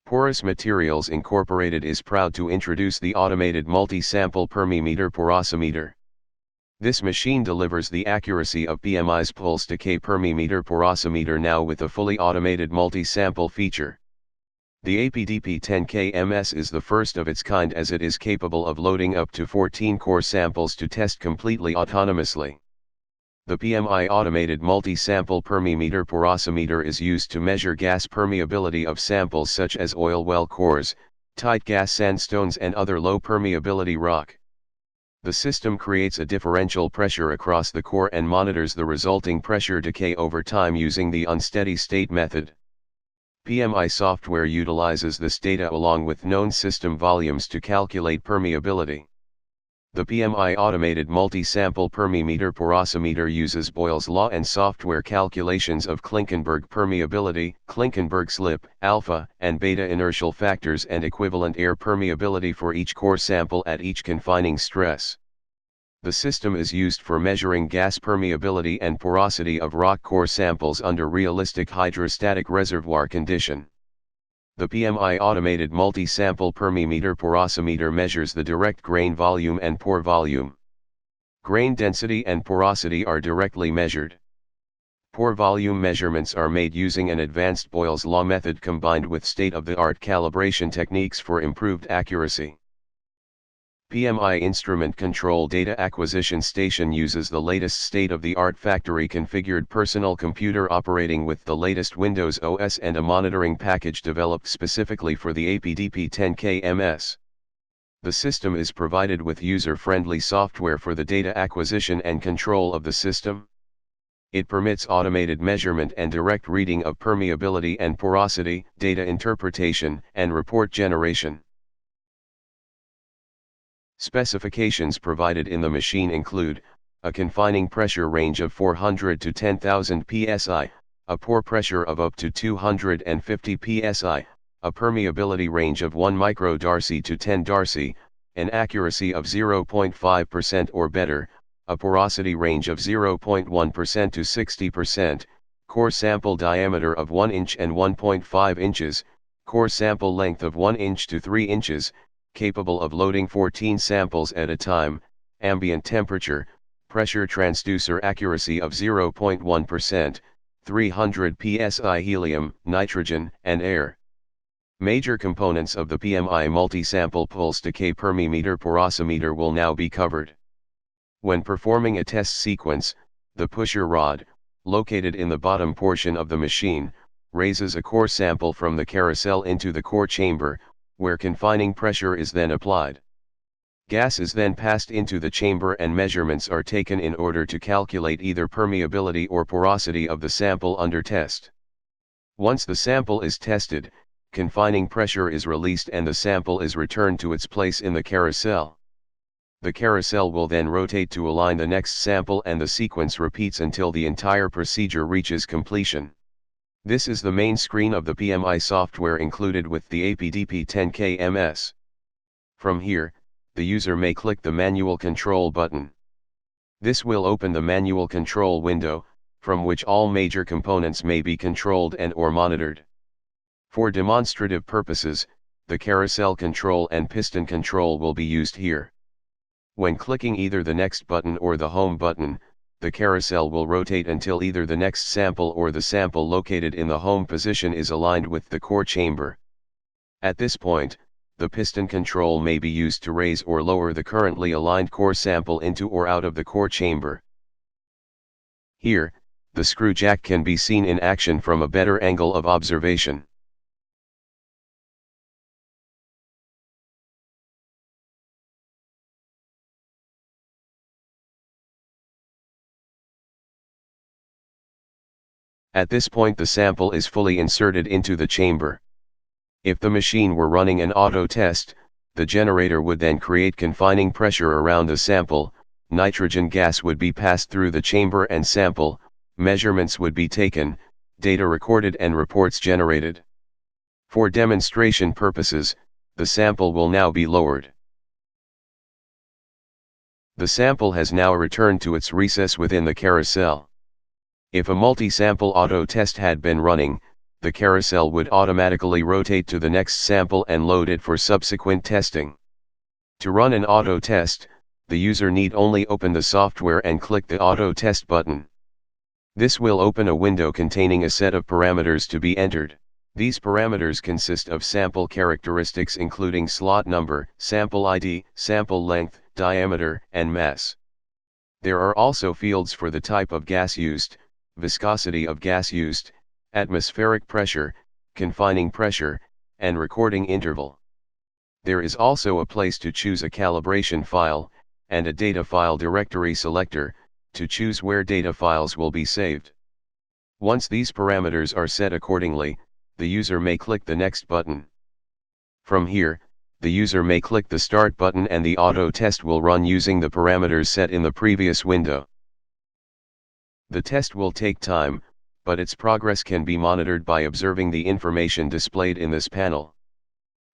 Porous Materials Incorporated is proud to introduce the automated multi-sample Permeameter Porosimeter. This machine delivers the accuracy of PMI's pulse decay Permeameter Porosimeter now with a fully automated multi-sample feature. The Msapdp 10K is the first of its kind as it is capable of loading up to 14 core samples to test completely autonomously. The PMI automated multi-sample Permeameter Porosimeter is used to measure gas permeability of samples such as oil well cores, tight gas sandstones and other low permeability rock. The system creates a differential pressure across the core and monitors the resulting pressure decay over time using the unsteady state method. PMI software utilizes this data along with known system volumes to calculate permeability. The PMI automated multi-sample Permeameter Porosimeter uses Boyle's law and software calculations of Klinkenberg permeability, Klinkenberg slip, alpha and beta inertial factors and equivalent air permeability for each core sample at each confining stress. The system is used for measuring gas permeability and porosity of rock core samples under realistic hydrostatic reservoir condition. The PMI automated multi-sample Permeameter Porosimeter measures the direct grain volume and pore volume. Grain density and porosity are directly measured. Pore volume measurements are made using an advanced Boyle's law method combined with state-of-the-art calibration techniques for improved accuracy. PMI Instrument Control Data Acquisition Station uses the latest state-of-the-art factory-configured personal computer operating with the latest Windows OS and a monitoring package developed specifically for the Msapdp 10K. The system is provided with user-friendly software for the data acquisition and control of the system. It permits automated measurement and direct reading of permeability and porosity, data interpretation, and report generation. Specifications provided in the machine include, a confining pressure range of 400 to 10,000 psi, a pore pressure of up to 250 psi, a permeability range of 1 microdarcy to 10 darcy, an accuracy of 0.5% or better, a porosity range of 0.1% to 60%, core sample diameter of 1 inch and 1.5 inches, core sample length of 1 inch to 3 inches, capable of loading 14 samples at a time, ambient temperature, pressure transducer accuracy of 0.1%, 300 psi helium, nitrogen, and air. Major components of the PMI multi-sample pulse decay Permeameter Porosimeter will now be covered. When performing a test sequence, the pusher rod, located in the bottom portion of the machine, raises a core sample from the carousel into the core chamber, where confining pressure is then applied. Gas is then passed into the chamber and measurements are taken in order to calculate either permeability or porosity of the sample under test. Once the sample is tested, confining pressure is released and the sample is returned to its place in the carousel. The carousel will then rotate to align the next sample and the sequence repeats until the entire procedure reaches completion. This is the main screen of the PMI software included with the Msapdp 10K. From here, the user may click the manual control button. This will open the manual control window, from which all major components may be controlled and/or monitored. For demonstrative purposes, the carousel control and piston control will be used here. When clicking either the next button or the home button, the carousel will rotate until either the next sample or the sample located in the home position is aligned with the core chamber. At this point, the piston control may be used to raise or lower the currently aligned core sample into or out of the core chamber. Here, the screw jack can be seen in action from a better angle of observation. At this point the sample is fully inserted into the chamber. If the machine were running an auto test, the generator would then create confining pressure around the sample, nitrogen gas would be passed through the chamber and sample, measurements would be taken, data recorded and reports generated. For demonstration purposes, the sample will now be lowered. The sample has now returned to its recess within the carousel. If a multi-sample auto test had been running, the carousel would automatically rotate to the next sample and load it for subsequent testing. To run an auto test, the user need only open the software and click the Auto Test button. This will open a window containing a set of parameters to be entered. These parameters consist of sample characteristics including slot number, sample ID, sample length, diameter, and mass. There are also fields for the type of gas used, viscosity of gas used, atmospheric pressure, confining pressure, and recording interval. There is also a place to choose a calibration file, and a data file directory selector, to choose where data files will be saved. Once these parameters are set accordingly, the user may click the Next button. From here, the user may click the Start button and the auto test will run using the parameters set in the previous window. The test will take time, but its progress can be monitored by observing the information displayed in this panel.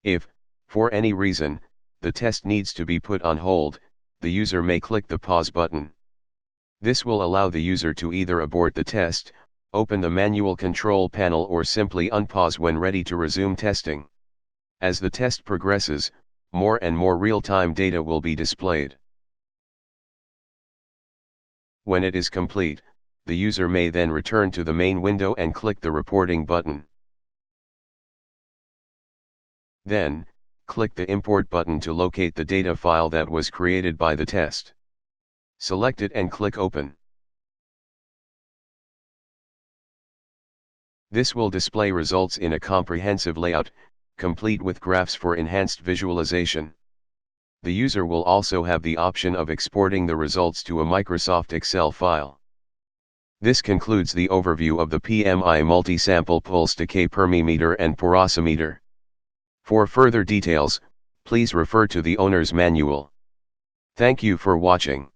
If, for any reason, the test needs to be put on hold, the user may click the Pause button. This will allow the user to either abort the test, open the manual control panel, or simply unpause when ready to resume testing. As the test progresses, more and more real-time data will be displayed. When it is complete, the user may then return to the main window and click the Reporting button. Then, click the Import button to locate the data file that was created by the test. Select it and click Open. This will display results in a comprehensive layout, complete with graphs for enhanced visualization. The user will also have the option of exporting the results to a Microsoft Excel file. This concludes the overview of the PMI multi-sample pulse decay Permeameter and Porosimeter. For further details, please refer to the owner's manual. Thank you for watching.